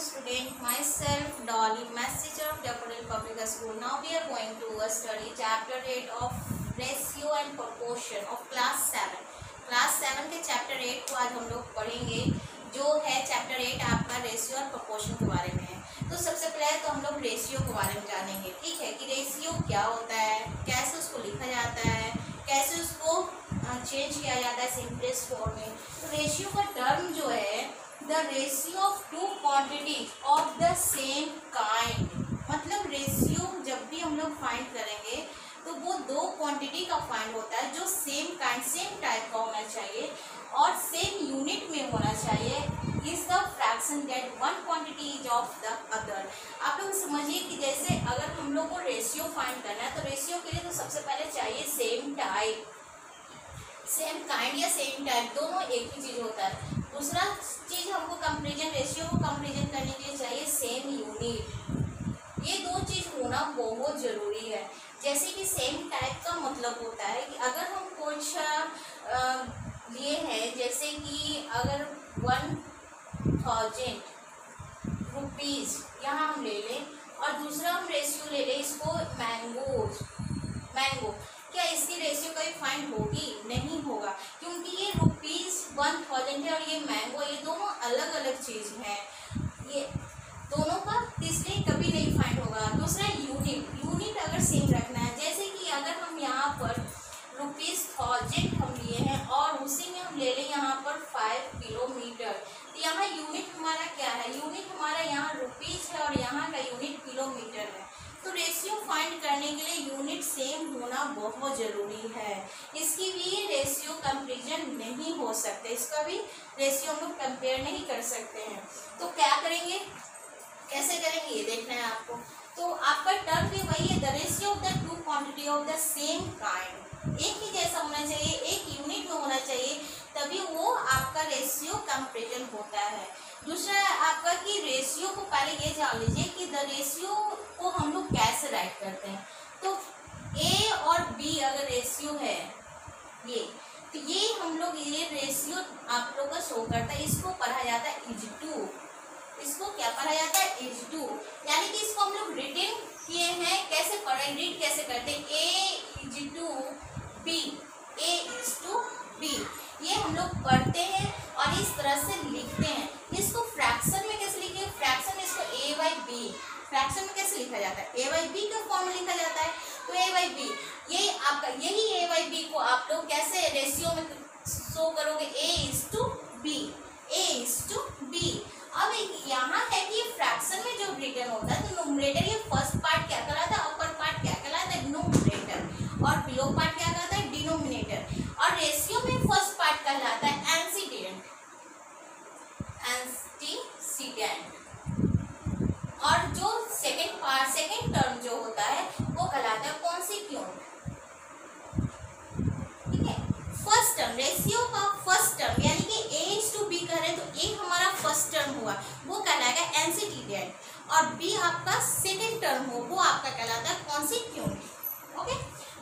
student, myself Dolly, math teacher of Daffodil Public School. Now we are going to study chapter 8 of ratio and proportion of class 7. Class 7 के chapter 8 को आज हम लोग पढ़ेंगे, जो है चैप्टर 8 आपका रेशियो और प्रोपोर्शन के बारे में है। तो सबसे पहले तो हम लोग रेशियो के बारे में जानेंगे, ठीक है, कि रेशियो क्या होता है, कैसे उसको लिखा जाता है, कैसे उसको चेंज किया जाता है सिंपलेस्ट फॉर्म में। तो रेशियो का टर्म जो है the ratio of two quantities of the same kind, मतलब रेशियो जब भी हम लोग फाइंड करेंगे तो वो दो क्वांटिटी का फाइंड होता है जो सेम काइंड सेम टाइप का होना चाहिए और सेम यूनिट में होना चाहिए। Is the fraction that one quantity is of the other. आप लोग समझिए कि जैसे अगर हम लोग को रेशियो फाइंड करना है तो रेशियो के लिए तो सबसे पहले चाहिए सेम टाइप, सेम काइंड या सेम टाइप, दोनों एक ही चीज होता है। दूसरा चीज हमको कंपैरिजन, रेशियो को कंपैरिजन करने के लिए चाहिए सेम यूनिट। ये दो चीज होना बहुत जरूरी है। जैसे कि सेम टाइप का मतलब होता है कि अगर हम कुछ लिए हैं, जैसे कि अगर 1000 रुपीज़ यहाँ हम ले लें और दूसरा हम रेशियो ले लें इसको मैंगो, क्या इसकी रेशियो कभी फाइंड होगी? नहीं होगा, क्योंकि ये रुपीज़ 1000 है और ये मैंगो, ये दोनों अलग अलग चीज़ हैं। ये दोनों का इसलिए कभी नहीं फाइंड होगा। दूसरा यूनिट अगर सेम रखना है, जैसे कि अगर हम यहाँ पर ₹1000 हम लिए हैं और उसी में हम ले लें यहाँ पर 5 किलोमीटर, तो यहाँ यूनिट हमारा क्या है? यूनिट हमारा यहाँ रुपीज़ है और यहाँ का यूनिट किलोमीटर है। तो रेशियो फाइंड करने के लिए यूनिट सेम होना बहुत ज़रूरी है। इसकी भी रेशियो कंपैरिजन नहीं हो सकते, इसका भी रेशियो हम लोग कंपेयर नहीं कर सकते हैं। तो क्या करेंगे, कैसे करेंगे, ये देखना है आपको। तो आपका टर्म भी वही है, the ratio of the two quantity of the same kind, एक ही जैसा होना चाहिए, एक यूनिट में होना चाहिए, तभी वो आपका रेशियो कंपैरिजन होता है। दूसरा आपका कि रेशियो को पहले ये जान लीजिए कि द रेशियो को हम लोग कैसे राइट करते हैं। तो ए और बी अगर रेशियो है ये, तो ये हम लोग ये रेशियो आप लोग का शो करता है, इसको पढ़ा जाता है इज-टू। इसको क्या पढ़ा जाता है? इज-टू, यानी कि इसको हम लोग रिटन किए हैं, कैसे पढ़े, रीड कैसे करते हैं, A/B, A/B, ये हम लोग पढ़ते हैं और इस तरह से लिखते हैं। इसको फ्रैक्शन में कैसे लिखेंगे? फ्रैक्शन में इसको A/B, फ्रैक्शन में कैसे लिखा जाता है? A/B के फॉर्म में लिखा जाता है। तो A/B, ये आपका यही A/B को आप लोग कैसे रेशियो में शो करोगे? A/B, A/B। अब यहाँ है कि फ्रैक्शन में जो रिटर्न होता है, तो न्यूमरेटर ये फर्स्ट पार्ट क्या कहलाता है, अपर पार्ट क्या कहलाता है, न्यूमरेटर, और बिलो पार्ट क्या कहलाता है, डिनोमिनेटर। और रेशियो में फर्स्ट पार्ट कहलाता है एंटीसीडेंट, और जो सेकंड पार्ट, सेकंड टर्म जो होता है वो कहलाता है कॉन्सिक्वेंट। ठीक है, फर्स्ट टर्म, रेशियो का फर्स्ट टर्म यानी कि A/B कह रहे हैं तो A हमारा फर्स्ट टर्म हुआ, वो कहलाएगा एंटीसीडेंट, और B आपका सेकंड टर्म हो, वो आपका कहलाता है कॉन्सिक्वेंट। ओके,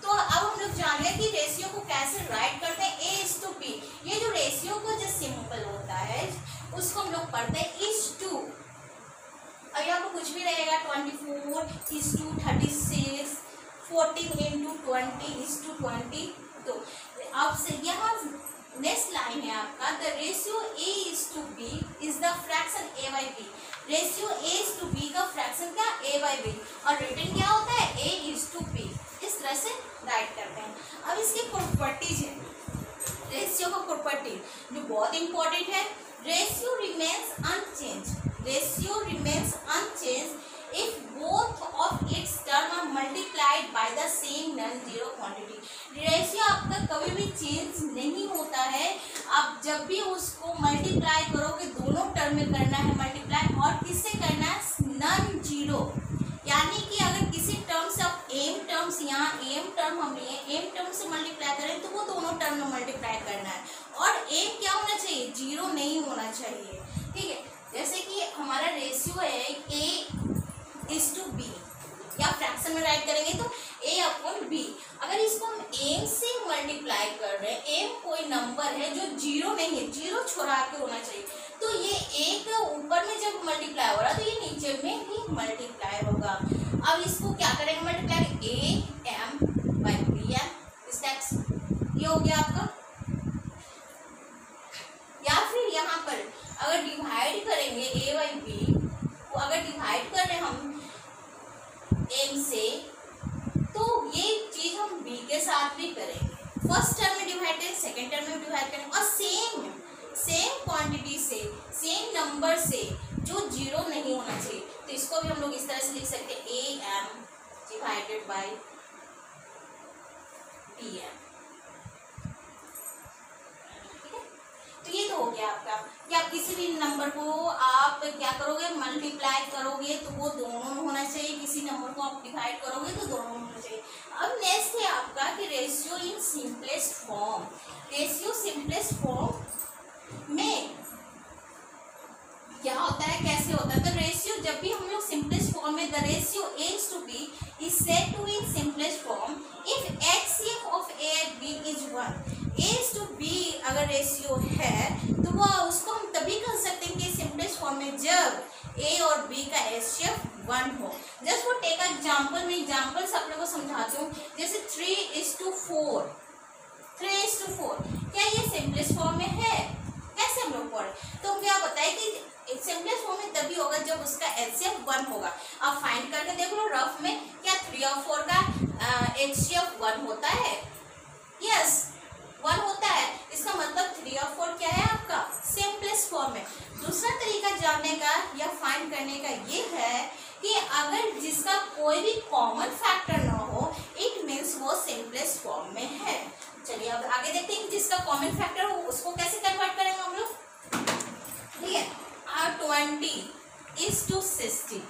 तो अब हम लोग जान गए कि रेशियो को कैसे राइट करते हैं, A/B। ये जो रेशियो का जो सिंपल होता है उसको हम लोग पढ़ते हैं इज-टू। और यहाँ पर कुछ भी रहेगा 24:36, 14:20:20। तो अब से यहाँ नेक्स्ट लाइन है आपका, the ratio A/B is the fraction A/B। Ratio A/B का फ्रैक्शन क्या? A/B, और रिटर्न क्या होता है? A/B। इस तरह से राइट करते हैं। अब इसकी प्रॉपर्टीज है, रेशियो का प्रॉपर्टी जो बहुत इंपॉर्टेंट है, ratio remains unchanged, ratio remains unchanged if both of its term are multiplied by the same non-zero quantity। Ratio आपका कभी भी चेंज नहीं होता है, आप जब भी उसको मल्टीप्लाई करोगे, दोनों टर्म में करना है मल्टीप्लाई, और किससे करना है? नॉन जीरो, यानी कि अगर किसी टर्म से आप एम टर्म्स, यहाँ एम टर्म हम लिए, एम टर्म से मल्टीप्लाई करें तो वो दोनों टर्म में मल्टीप्लाई करना है, और एम क्या होना चाहिए? जीरो नहीं होना चाहिए। ठीक है, जैसे कि हमारा रेशियो है A/B, या फ्रैक्शन में राइट करेंगे तो A/B। अगर इसको हम एम से मल्टीप्लाई कर रहे हैं, एम कोई नंबर है जो जीरो नहीं है, जीरो छोड़ा के होना चाहिए, तो ये एक ऊपर में जब मल्टीप्लाई हो रहा है में भी मल्टीप्लाई होगा। अब इसको क्या करेंगे multiply, a m by b m, ये हो गया आपका। या फिर यहाँ पर अगर डिवाइड करेंगे ए बाई बी को, अगर डिवाइड कर रहे हैं हम एम से, तो ये चीज हम बी के साथ भी करेंगे। फर्स्ट टर्म में डिवाइड करें, सेकेंड टर्म में डिवाइड करें, और सेम क्वांटिटी से, सेम नंबर से जो जीरो नहीं होना चाहिए, तो इसको भी हम लोग इस तरह से लिख सकते हैं, a m divided by b m. तो ये तो हो गया आपका कि आप किसी भी नंबर को आप क्या करोगे, मल्टीप्लाई करोगे तो वो दोनों में होना चाहिए, किसी नंबर को आप डिवाइड करोगे तो दोनों में होना चाहिए। अब नेक्स्ट है आपका कि ratio in simplest form. Ratio simplest form में क्या होता है, कैसे होता है, तो रेशियो जब भी हम लोग सिंपलेस्ट फॉर्म में, the ratio a to b is said to be in simplest form if HCF of a and b is 1। a to b अगर रेशियो है तो वो उसको हम तभी कर सकते हैं कि सिंपलेस्ट फॉर्म में जब a और b का HCF 1 हो। जस्ट वो टेक एग्जाम्पल, मैं एग्जाम्पल्स आप लोगों को समझाती हूँ। जैसे 3:4, 3:4 क्या ये सिंपलेस्ट फॉर्म में है? कैसे हम लोग पढ़े, तो क्या बताए कि सिंपलेस्ट फॉर्म में तभी होगा जब उसका HCF 1 होगा। आप फाइंड करके देख लो रफ में, क्या 3 और 4 का HCF 1 होता है? यस 1 होता है। इसका मतलब 3 और 4 क्या है आपका सिंपलेस्ट फॉर्म में। दूसरा तरीका जानने का या फाइंड करने का ये है कि अगर जिसका कोई भी कॉमन फैक्टर ना हो, इट मीन्स वो सिंपलेस्ट फॉर्म में है। चलिए अब आगे देखते हैं कि जिसका कॉमन फैक्टर हो उसको कैसे कन्वर्ट करेंगे हम लोग। ठीक है, 20:60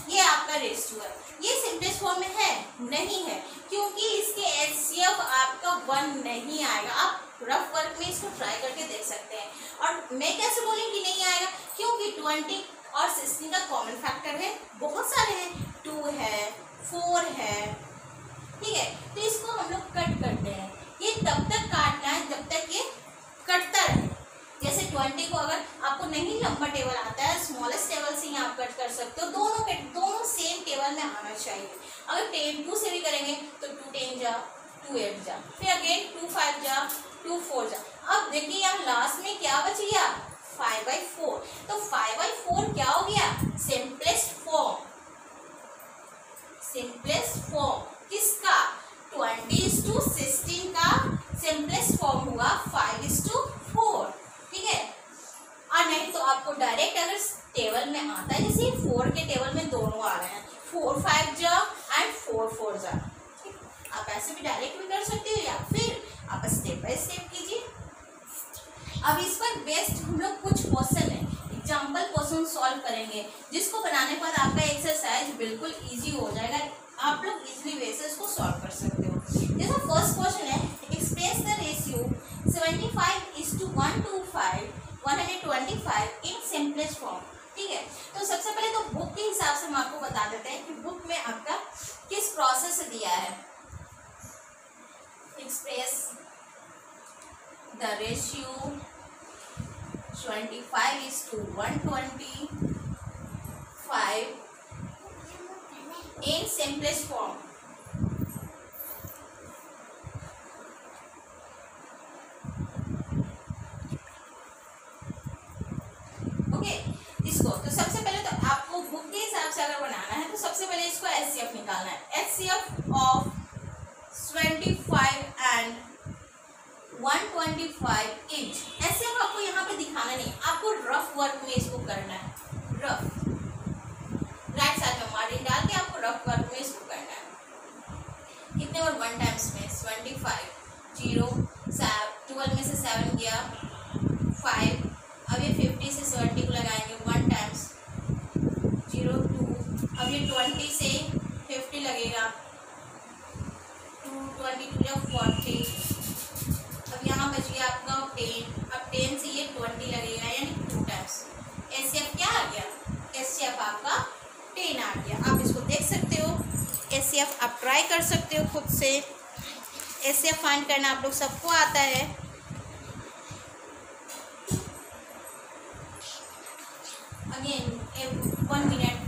ये आपका रेशियो है। ये सिंपलेस्ट फॉर्म में है? नहीं है, क्योंकि इसके HCF आपका 1 नहीं आएगा। आप रफ वर्क में इसको ट्राई करके देख सकते हैं। और मैं कैसे बोलूँगी नहीं आएगा, क्योंकि 20 और 60 का कॉमन फैक्टर है, बहुत सारे हैं, 2 है, 4 है। ठीक है, तो इसको हम लोग कट करते हैं। ये तब तक काटना है जब तक ये कटता रहे। जैसे 20 को अगर आपको नहीं लंबा टेबल आता है, स्मॉलेस्ट टेबल से ही आप कट कर सकते हो। दोनों सेम टेबल में आना चाहिए। अगर 2 से भी करेंगे तो 2 10 जा, 2 8 जा, फिर अगेन 2 5 जा, 2 4 जा। अब देखिए यहाँ लास्ट में क्या बच गया, 5/4। तो 5/4 क्या हो गया, सिंपलेस्ट फॉर्म। सिंपलेस्ट फॉर्म किसका, 20:16 का सिंपलेस्ट फॉर्म हुआ 5:4। ठीक है, और नहीं तो आपको डायरेक्ट अगर टेबल में आता है, जैसे 4 के टेबल में दोनों आ रहे हैं, 4 5 जा एंड 4 4 जा। आप ऐसे भी डायरेक्ट भी कर सकते हो या फिर आप स्टेप बाय स्टेप कीजिए। अब इस पर बेस्ड हम लोग कुछ क्वेश्चन है, एग्जाम्पल क्वेश्चन सॉल्व करेंगे, जिसको बनाने पर आपका एक्सरसाइज बिल्कुल ईजी हो जाएगा। आप लोग इजीली वे से इसको सॉल्व कर सकते हो। जैसा फर्स्ट क्वेश्चन है, express the ratio 75:125 125 in simplest form. ठीक है, तो सबसे पहले तो बुक के हिसाब से हम आपको बता देते हैं कि बुक में आपका किस प्रोसेस से दिया है। Express the ratio 25:125 in simplest form। Okay, इसको तो सबसे पहले तो आपको बुक के हिसाब से अगर बनाना है तो सबसे पहले इसको HCF निकालना है। HCF of 25 and 125 inch. HCF आपको यहाँ पे दिखाना नहीं, आपको रफ वर्क में इसको करना है। रफ राइट साइड में मार्जिन डाल के आपको रफ वर्क में इसको करना है। कितने और 1 टाइम्स में 25 0 12 में से 7 गया 5। अब ये 50 से 70 को लगाएंगे 1 टाइम्स 0 2। अब ये 20 से 50 लगेगा 2 22 या 40। अब यहाँ बच गया आपका 10। अब 10 से ये 20 लगेगा, यानी 2 टाइम्स। HCF क्या आ गया, HCF आपका 10 आ गया। आप इसको देख सकते हो, HCF आप ट्राई कर सकते हो खुद से। HCF फाइंड करना आप लोग सबको आता है। अगेन 1 मिनट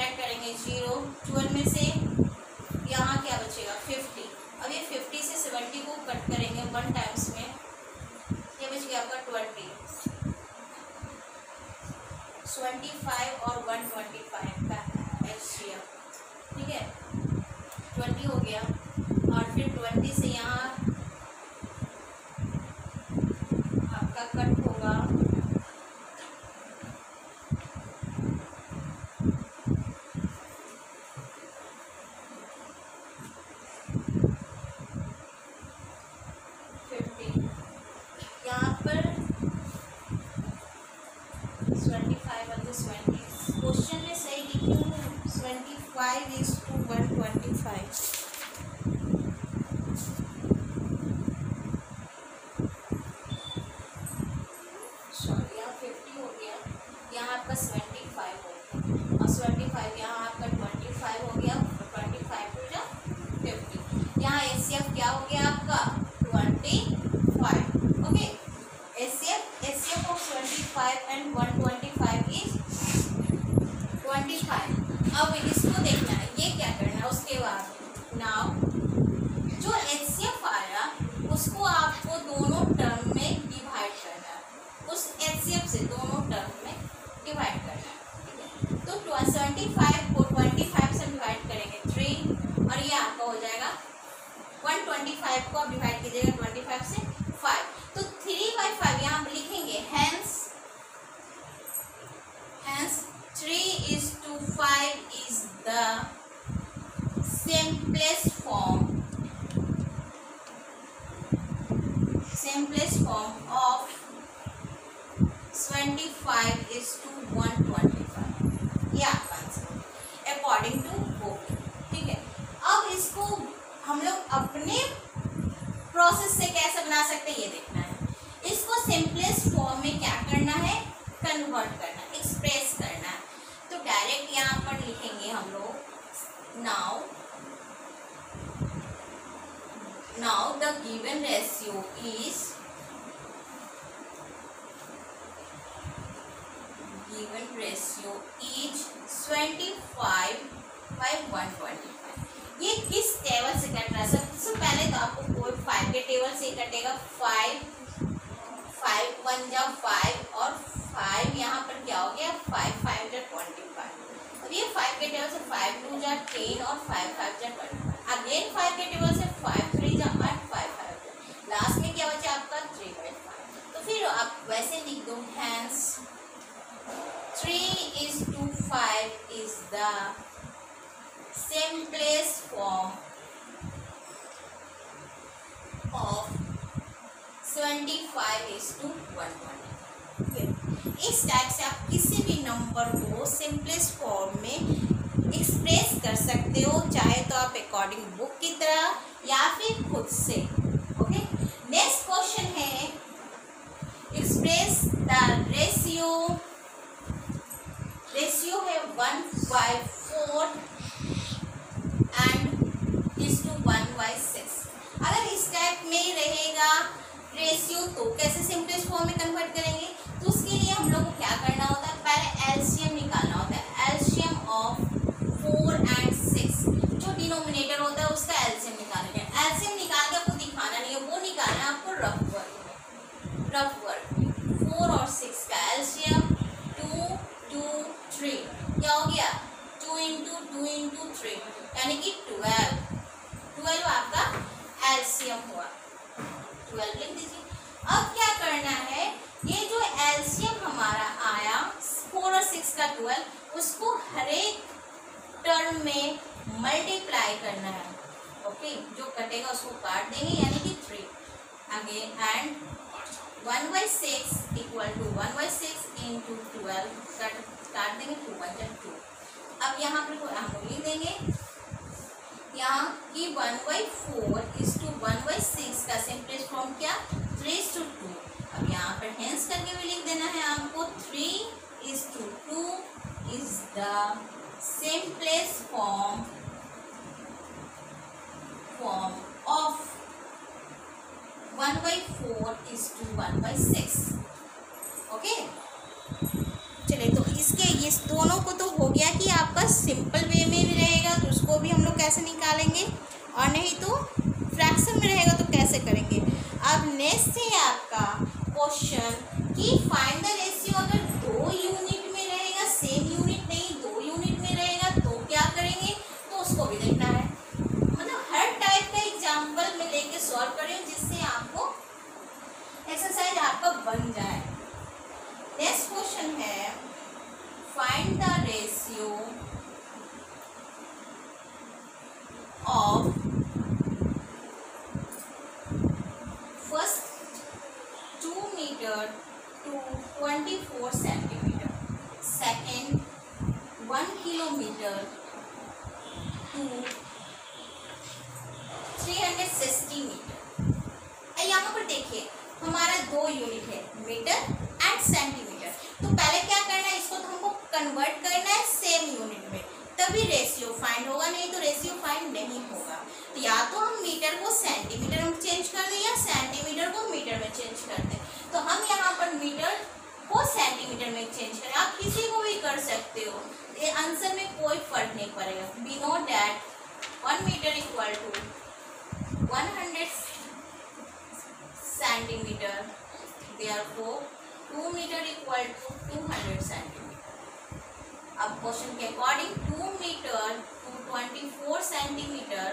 सब्ट्रैक्ट करेंगे 0, 12 में से यहाँ क्या बचेगा 50। अब ये 50 से 70 को कट करेंगे 1 टाइम्स में, ये बच गया आपका 25 और 125 का HCF, ठीक है 20 हो गया। और फिर 20 से यहाँ आपका कट होगा 50, यहाँ पर 25 और 20। क्वेश्चन में सही लिखी हूँ 25:125। सॉरी यहाँ 50 हो गया, यहाँ आपका 75 हो गया और 75 यहाँ आपका 25 हो गया, 25 हो जा 50। यहाँ HCF क्या हो गया आपका 25। Okay, HCF of 25 and 125 is 25। अब इसको देखना है, ये क्या करना है उसके बाद। नाउ जो HCF आया उसको आपको दोनों टर्म में डिवाइड करना है, उस HCF से दोनों टर्म में डिवाइड करना है, ठीक है। तो 75 को 25 से डिवाइड करेंगे 3 और ये आपका हो जाएगा 125 को आप डिवाइड कीजिएगा 25 से 5, तो 3/5 यहाँ पर लिखेंगे। Hence 3:5 is the simplest form of 25:125। ये आपका आंसर अकॉर्डिंग टू बुक, ठीक है। अब इसको हम लोग अपने प्रोसेस से कैसे बना सकते हैं ये देखना है। इसको सिंपलेस्ट फॉर्म में क्या करना है, कन्वर्ट करना है, एक्सप्रेस करना है। तो डायरेक्ट यहाँ पर लिखेंगे हम लोग now the given ratio is 25/125। ये किस टेबल से कट रहा है? सबसे पहले तो आपको कोई 5 के टेबल से कटेगा। 5 1 जा 5 और 5 यहाँ पर क्या हो गया 5 5 जा 25। अब ये 5 के टेबल से 5 2 जा 10 और 5 5 जा 25। अगेन 5 के टेबल से 5 3 जा 8 5 5 जा, लास्ट में क्या बचा आपका 3/5। तो फिर आप वैसे लिख दो, hence 3:5 is the simplest form of 25:125। इस टाइप से आप किसी भी नंबर को सिंपलेस्ट फॉर्म में एक्सप्रेस कर सकते हो, चाहे तो आप अकॉर्डिंग बुक की तरह या फिर खुद से। ओके, नेक्स्ट क्वेश्चन है एक्सप्रेस द रेशियो है 1/4 and 1/6। अगर इस टाइप में रहेगा रेशियो तो कैसे सिंपलेस्ट फॉर्म में कन्वर्ट करेंगे? तो उसके लिए हम लोग को क्या करना होता है, पहले एलसीएम निकालना होता है। एलसीएम ऑफ 4 and 6, जो डिनोमिनेटर होता है उसका एलसीएम निकालना है। एलसीएम निकाल के आपको दिखाना नहीं है, वो निकालना है आपको रफ वर्क में। 4 और 6 का एलसीएम 2 2 3 क्या हो गया 2 × 3 यानी कि 12 आपका एलसीएम हुआ। 12 लिख दीजिए। अब क्या करना है, ये जो एलसीएम हमारा आया 4 और 6 का 12, उसको हर एक टर्म में मल्टीप्लाई करना है। ओके, जो कटेगा उसको काट देंगे यानी कि 3 अगेन एंड 1/6 = 1/6 × 12 काट देंगे 2 1 2। अब यहाँ पर हम लोग लिख देंगे यहाँ कि 1/4 = 1/6 का सिंपलेस्ट फॉर्म क्या 3:2। अब यहाँ पर हेंस करके भी लिख देना है आपको 3:2 is the simplest form of 1/4 = 1/6। Okay, चलिए तो इसके इस दोनों को तो हो गया कि आपका सिंपल वे में भी रहेगा तो उसको भी हम लोग कैसे निकालेंगे, और नहीं तो फ्रैक्शन में रहेगा तो कैसे करेंगे। अब नेक्स्ट है आपका क्वेश्चन कि फाइंड द रेशियो, अगर 2 यूनिट में रहेगा, सेम यूनिट नहीं 2 यूनिट में रहेगा तो क्या करेंगे, तो उसको भी देखना है। मतलब हर टाइप का एग्जाम्पल में लेके सॉल्व करें जिससे आपको एक्सरसाइज आपका बन जाए। नेक्स्ट क्वेश्चन है find the ratio of first 2 metre to 24 centimetre, second 1 kilometre to 360 metre. यहाँ पर देखिए हमारा 2 यूनिट है, मीटर एंड सेंटीमीटर। तो पहले क्या करना है, इसको तो हमको कन्वर्ट करना है सेम यूनिट में, तभी रेशियो फाइंड होगा, नहीं तो रेशियो फाइंड नहीं होगा। तो या तो हम मीटर को सेंटीमीटर में चेंज कर दें या सेंटीमीटर को मीटर में चेंज कर दें। तो हम यहाँ पर मीटर को सेंटीमीटर में चेंज करें, आप किसी को भी कर सकते हो, ये आंसर में कोई फर्क नहीं पड़ेगा। We know that 1 metre equal to 100 centimetre, therefore 2 metre equal to 200 centimetre. अब क्वेश्चन के अकॉर्डिंग 2 मीटर टू 24 सेंटीमीटर,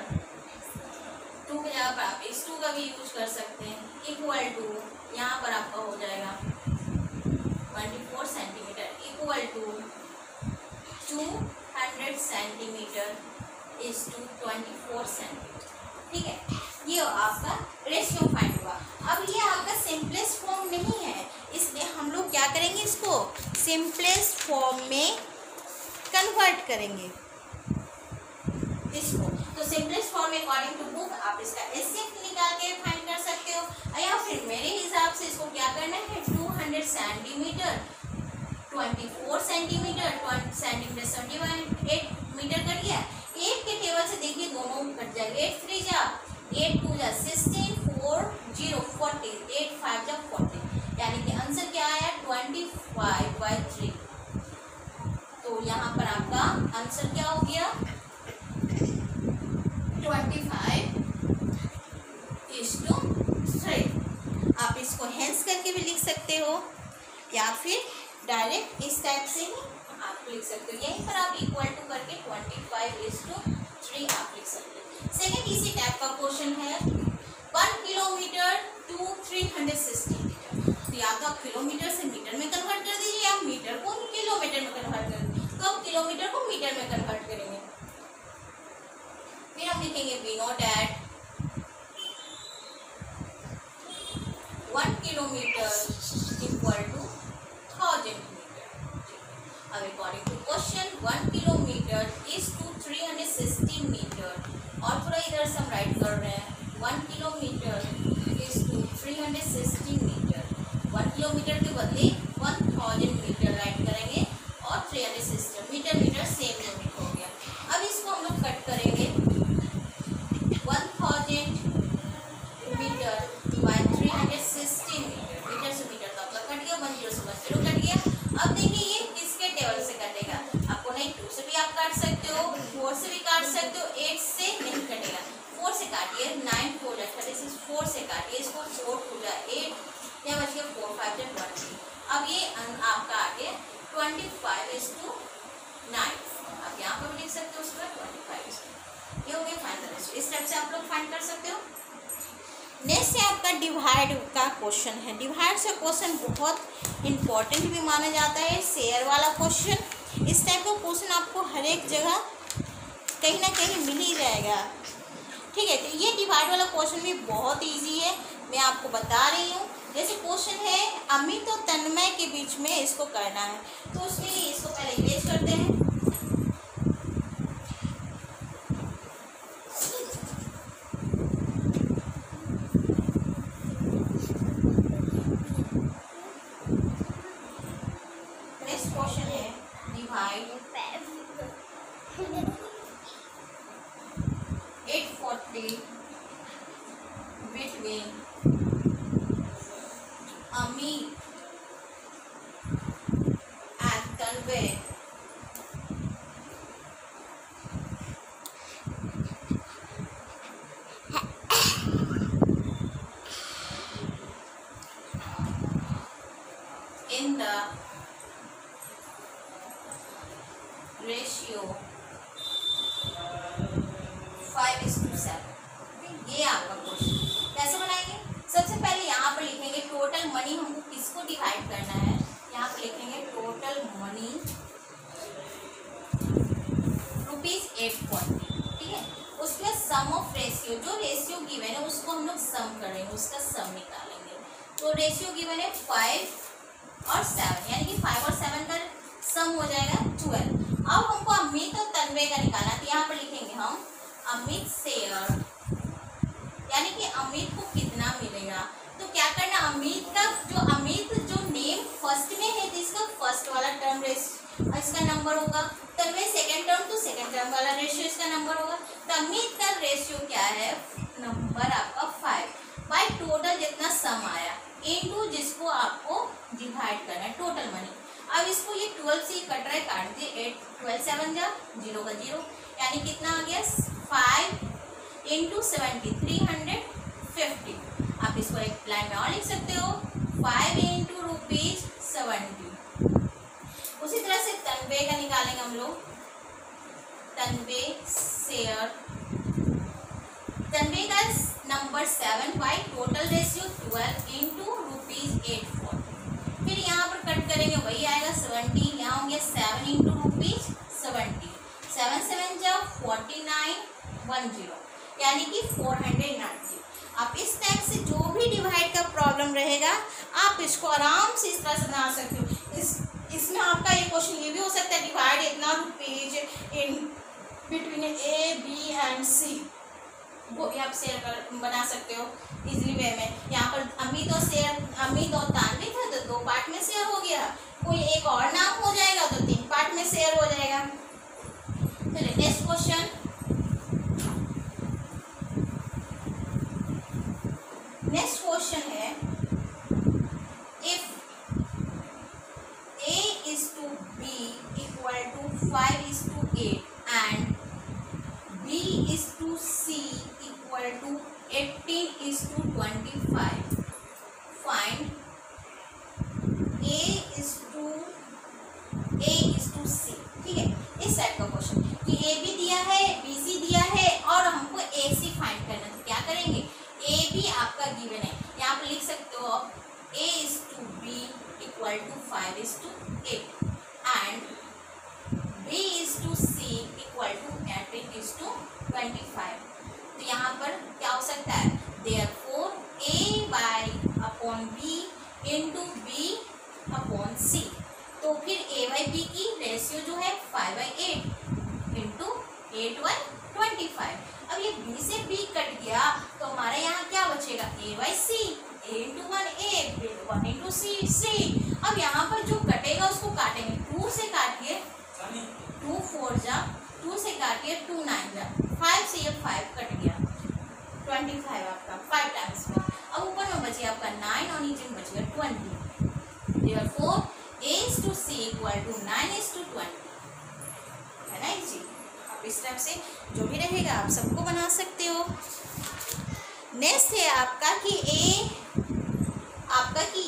2 के जगह पर आप इस 2 का भी यूज कर सकते हैं, इक्वल टू यहाँ पर आपका हो जाएगा 24 centimetre equal to 200 centimetre is to 24 centimetre. ठीक है, ये आपका रेशियो फाइंड हुआ। अब ये आपका सिंपलेस्ट फॉर्म नहीं है, इसलिए हम लोग क्या करेंगे, इसको सिंपलेस्ट फॉर्म में कन्वर्ट करेंगे इसको। तो simplest form according to book आप इसका एचसीएफ निकाल के फाइंड कर सकते हो, या फिर मेरे हिसाब से इसको क्या करना है, 200 सेंटीमीटर 24 सेंटीमीटर, 20 सेंटीमीटर 71, 8 मीटर कर दिया। 8 के टेबल से देखिए दोनों कट जाएगा, 8 3 जा 8 2 जा 16 4 0 40, 8 5 जा 40, यानी कि आंसर क्या आया 25/3। तो यहाँ पर आपका आंसर क्या हो गया 25:3। आप इसको हेंस करके भी लिख सकते हो या फिर डायरेक्ट इस टाइप से ही आप लिख सकते हो। यहीं पर आप इक्वल टू करके 25:3 आप लिख सकते हो। सेकेंड इसी टाइप का क्वेश्चन है 1 किलोमीटर टू 360 मीटर। तो या तो आप किलोमीटर से मीटर में कन्वर्ट कर दीजिए या मीटर को किलोमीटर में कन्वर्ट कर दीजिए। तो आप किलोमीटर को मीटर में कन्वर्ट करेंगे, फिर हम लिखेंगे we know that 1 kilometre equal to 1000 metre. अब according to question 1 kilometre is to 360 metre, और थोड़ा इधर से हम राइट कर रहे हैं 1 kilometre is to 360 metre. 1 kilometre के बदले 1000 मीटर राइट करेंगे और 360 मीटर मीटर सेम यूनिट हो गया। अब इसको हम लोग कट करेंगे 1000 मीटर बाय 360 मीटर, मीटर से मीटर तो आपका कट गया, 10 से 10 कट गया। अब देखिए ये किसके टेबल से कटेगा, आपको नहीं 2 से भी आप काट सकते हो, 4 से भी काट सकते हो, 8 से नहीं कटेगा। 4 से काटिए 9 4 जा 36, 4 से काटिए इसको 4 2 जा 8, यहाँ बच गया 4 5 जा 20। अब ये आपका आ गया 25:9। आप यहाँ पर भी लिख सकते हो उसके बाद 25। ये हो गया फाइनल रेशियो। इस टाइप से आप लोग फाइंड कर सकते हो। नेक्स्ट है आपका डिवाइड का क्वेश्चन है। डिवाइड से क्वेश्चन बहुत इंपॉर्टेंट भी माना जाता है, शेयर वाला क्वेश्चन। इस टाइप का क्वेश्चन आपको हर एक जगह कहीं ना कहीं मिल ही जाएगा। ठीक है, तो ये डिवाइड वाला क्वेश्चन भी बहुत इजी है, मैं आपको बता रही हूँ। जैसे क्वेश्चन है अमित और तन्मय के बीच में इसको करना है, तो उसके लिए इसको पहले इरेज करते हैं। नेक्स्ट क्वेश्चन है divide 840 between Amit and Tanvay ratio, जो रेशियो गिवन है उसको हम लोग सम करेंगे, उसका सम निकालेंगे। तो रेशियो गिवन है 5 और 7, यानी कि 5 और 7 का सम हो जाएगा 12। अब हमको अमित और तन्वय का निकालना, तो यहाँ पर लिखेंगे हम अमित शेयर, यानी कि अमित को कितना मिलेगा। तो क्या करना, अमित जो नेम फर्स्ट में है, तो इसका फर्स्ट वाला टर्म इसका नंबर होगा, तन्वय सेकंड टर्म, तो सेकंड टर्म वाला रेशियो इसका नंबर होगा। तो अमित का रेशियो क्या है, नंबर आपका 5 बाय टोटल जितना सम आया इनटू जिसको आपको डिवाइड करना है टोटल मनी। अब इसको ये 12 से कट रहा है, काट दिए, 8 12 7 जा 0 का 0, यानी कितना आ गया 5 इंटू 70 350। आप इसको एक लाइन में और लिख सकते हो 5 इंटू ₹70। उसी तरह से तन्वय का निकालेंगे हम लोग, तन्वय शेयर, तन्वय का number 7 by total ratio 12 into ₹840। फिर यहाँ पर कट करेंगे वही आएगा 70, यहाँ होंगे 7 इंटू ₹70, 7 7 जा 4910, यानी कि 490। आप इस टाइप से जो भी डिवाइड का प्रॉब्लम रहेगा आप इसको आराम से इस तरह से बना सकते हो। इसमें आपका ये क्वेश्चन ये भी हो सकता है, डिवाइड इतना rupees in between A B and C, वो भी आप शेयर कर बना सकते हो इजीली वे में। यहाँ पर अमित और तान्विक है तो 2 पार्ट में शेयर हो गया, कोई एक और नाम हो जाएगा तो 3 पार्ट में शेयर हो जाएगा। चलिए नेक्स्ट क्वेश्चन, नेक्स्ट क्वेश्चन है, if A is to B equal to 5:8 and B is to C equal to 18:25, find A is to C। ठीक है, इस टाइप का क्वेश्चन कि A B दिया है, B C दिया है और हमको A C फाइंड करना है, तो क्या करेंगे, A B आपका गिवन है, यहाँ पर लिख सकते हो A is to B equal to 5:8 and B is to C equal to 18:25। तो यहाँ पर क्या हो सकता है, therefore A by upon B into B upon C। तो फिर A by B की रेशियो जो है 5/8 into 8/25। अब ये B से B कट गया तो हमारा यहाँ क्या बचेगा, A by C, A into 1 A, 1 into C। अब यहाँ पर जो कटेगा उसको काटेंगे, 2 से काटिए 2 4 जा, 2 से काटिए 2 9 जा, 5 से ये 5 कट गया, 25 आपका 5 टाइम्स में। अब ऊपर में बचे आपका 9 और नीचे में बचेगा 20। Therefore A is to C equal to 9:20, है ना जी। आप इस तरह से जो भी रहेगा आप सबको बना सकते हो। नेक्स्ट है आपका कि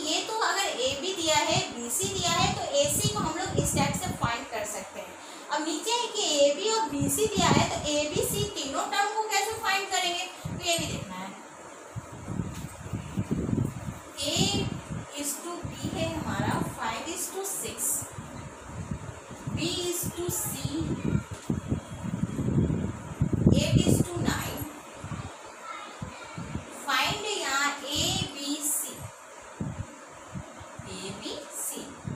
ये तो अगर ए बी दिया है, बी सी दिया है, तो ए सी को हम लोग इस टाइप से फाइंड कर सकते हैं। अब नीचे है कि ए बी और बी सी दिया है, तो ए बी सी तीनों टर्म को कैसे फाइंड करेंगे, तो ये भी देखना है। ए इज टू बी है हमारा 5:6, b is to c 8:9। Find यहाँ ए बी सी,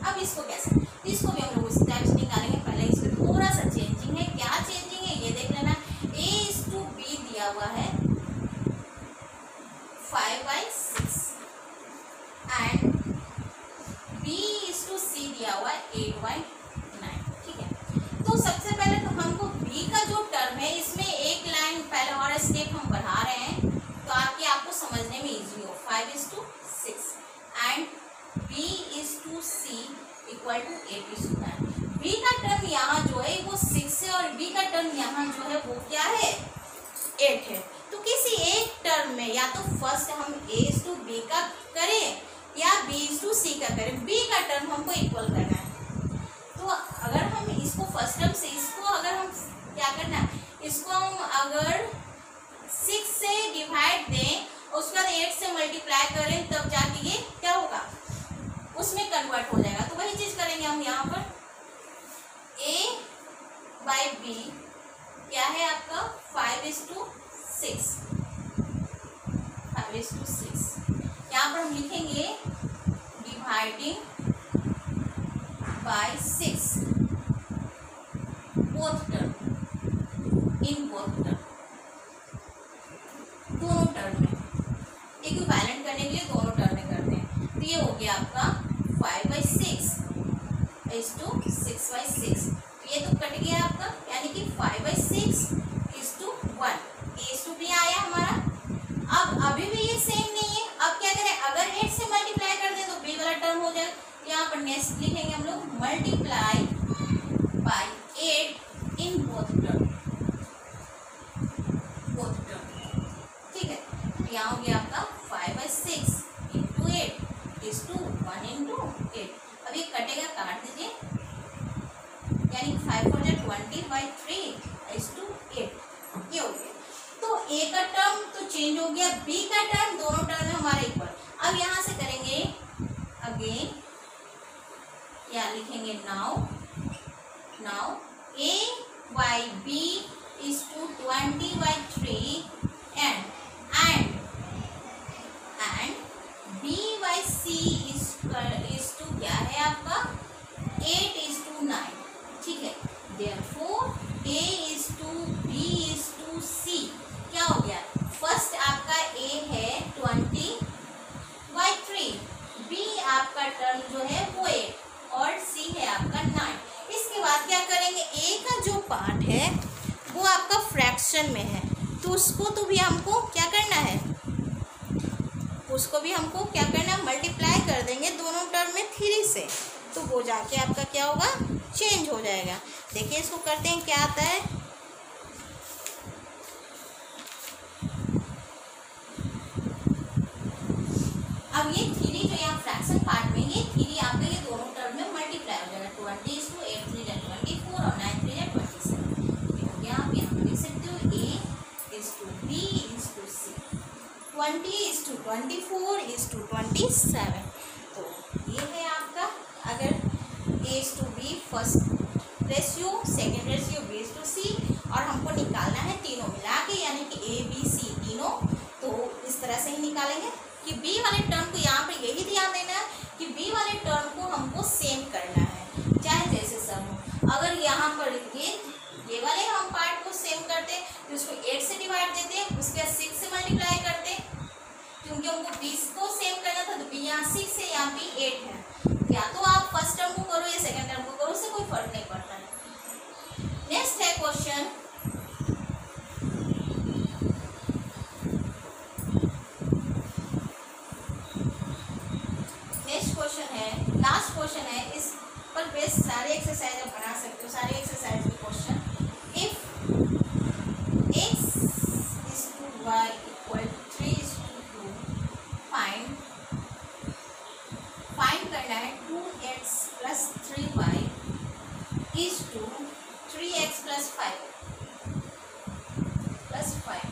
अब इसको कैसे, इसको भी हम लोग उस टाइप से निकालेंगे। पहले इसमें थोड़ा सा चेंजिंग है, क्या चेंजिंग है ये देख लेना। A is to B दिया हुआ है 5/6 and B is to C दिया हुआ है 8/9। ठीक है, तो सबसे पहले तो हमको B का जो टर्म है इसमें एक लाइन पहले और स्टेप हम बढ़ा रहे हैं तो आपको समझने में इजी हो। 5:6 and B is to C equal to 8:9। B का टर्म यहाँ जो है वो 6 है और B का टर्म यहाँ जो है वो क्या है 8 है। तो किसी एक टर्म में या तो फर्स्ट हम A is to B का करें या B is to C का करें, B का टर्म हमको इक्वल करना है। तो अगर हम इसको फर्स्ट टर्म से इसको अगर हम क्या करना है, इसको हम अगर 6 से डिवाइड दें उसके बाद 8 से मल्टीप्लाई करें तब जाके ये क्या होगा उसमें कन्वर्ट हो जाएगा। तो वही चीज करेंगे हम यहाँ पर। A by B क्या है आपका 5:6 5/6। यहाँ पर हम लिखेंगे dividing by 6 both term, in both term, दोनों टर्म में इक्विवेलेंट करने के लिए दोनों टर्म में करते हैं। तो ये हो गया आपका 5/6 इज टू 6/6। तो ये तो कट गया आपका, यानी कि 5/6 is to 1, a is to b आया हमारा। अब अभी भी ये सेम नहीं है, अब क्या करें, अगर 8 से मल्टीप्लाई कर दें तो बी वाला टर्म हो जाए। यहाँ पर नेक्स्ट लिखेंगे हम लोग multiply by 8 in both term, ठीक है। तो यहाँ हो गया आपका 5/6 इंटू 8 इज टू 1 इंटू 8। अब ये कटेगा, काट दीजिए, यानी 5 4 जा 20/3 इज टू 8, ये हो गया। तो ए का टर्म तो चेंज हो गया, बी का टर्म दोनों टर्म में हमारे इक्वल। अब यहाँ से करेंगे अगेन, या लिखेंगे now a by b is to 20/3 and b by c is to क्या है आपका 8:9, ठीक है। therefore a is to b is to c क्या हो गया, फर्स्ट आपका a है 20/3, b आपका टर्म जो है वो 8 और c है आपका 9। इसके बाद क्या करेंगे, a का जो पार्ट है वो आपका फ्रैक्शन में है, तो उसको तो भी हमको क्या करना है, उसको भी हमको क्या करना है, मल्टीप्लाई कर देंगे दोनों टर्म में 3 से, तो वो जाके आपका क्या होगा, चेंज हो जाएगा। देखिए इसको करते हैं, क्या आता है, अब ये 3 जो यहाँ फ्रैक्शन पार्ट में, ये 3 आपका ये दोनों टर्म में मल्टीप्लाई हो जाएगा, 20 to 8 3 जा 24 और 9 3 जा 27। हो गया, आप यहाँ पर लिख सकते हो a is to b is to c, 20 is to 24 is to 27। तो ये है आपका, अगर a is to b first ratio, second ratio, b is to c, और हमको निकालना है तीनों मिला के, यानी कि a b c तीनों, तो इस तरह से ही निकालेंगे कि b वाले टर्म को, यहाँ पर यही ध्यान देना है कि b वाले टर्म को हमको सेम करना है, चाहे जैसे सब हो। अगर यहाँ पर ये वाले हम पार्ट को सेम करते तो उसको 8 से डिवाइड देते, उसके बाद 6 से मल्टीप्लाई करते, क्योंकि हमको 20 को सेम करना था, तो b यहाँ 6 है, यहाँ b 8 है। या तो आप फर्स्ट टर्म को करो या सेकेंड टर्म को करो, उससे कोई फर्क नहीं पड़ता है। नेक्स्ट है क्वेश्चन, लास्ट क्वेश्चन है, इस पर बेस सारे एक्सरसाइज आप बना सकते हो, सारे एक्सरसाइज के question. If x is to y equal 3 is to 2, find करना है 2x plus 3y is to 3x plus 5 plus 5।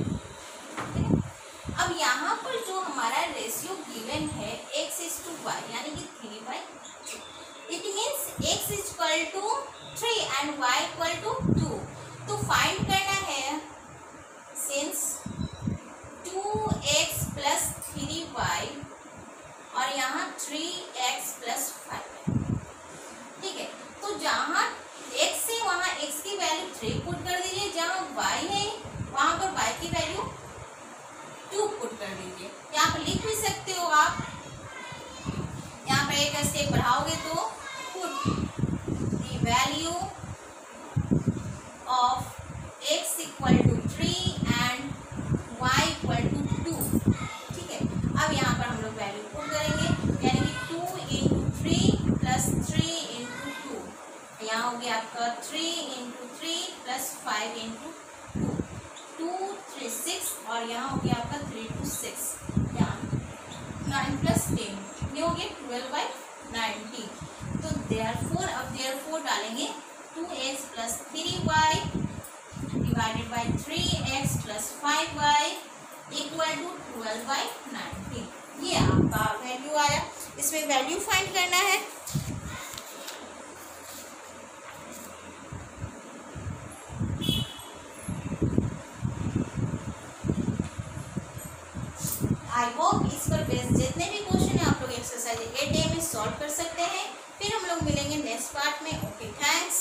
अब यहाँ पर जो हमारा रेशियो गिवन है x is to y, यानी कि 3/2, it means x is equal to 3 and y equal to 2। तो फाइंड करना है, सिंस 2x plus 3y और यहाँ 3x plus 5, ठीक है। तो जहाँ x है वहाँ x की वैल्यू 3 पुट कर दीजिए, जहाँ y है वहाँ पर y की वैल्यू 2 पुट कर दीजिए। यहाँ पर लिख भी सकते हो आप, यहाँ पर एक स्टेप बढ़ाओगे तो put the value of x equal to 3 and y equal to 2, ठीक है। अब यहाँ पर हम लोग वैल्यू पुट करेंगे, यानी कि 2 इंटू 3 प्लस 3 इंटू 2, यहाँ हो गया आपका 3 इंटू 3 प्लस 5 इंटू 2 3 6, और यहाँ हो गया आपका 3 to 6, यहाँ 9 plus 10, ये हो गया 12/19। तो therefore अब therefore डालेंगे 2x plus 3y divided by 3x plus 5y equal to 12/19। ये आपका वैल्यू आया, इसमें वैल्यू फाइंड करना है। आई होप इस पर बेस्ड जितने भी क्वेश्चन है आप लोग एक्सरसाइज 8A में सॉल्व कर सकते हैं। फिर हम लोग मिलेंगे नेक्स्ट पार्ट में। Okay, thanks.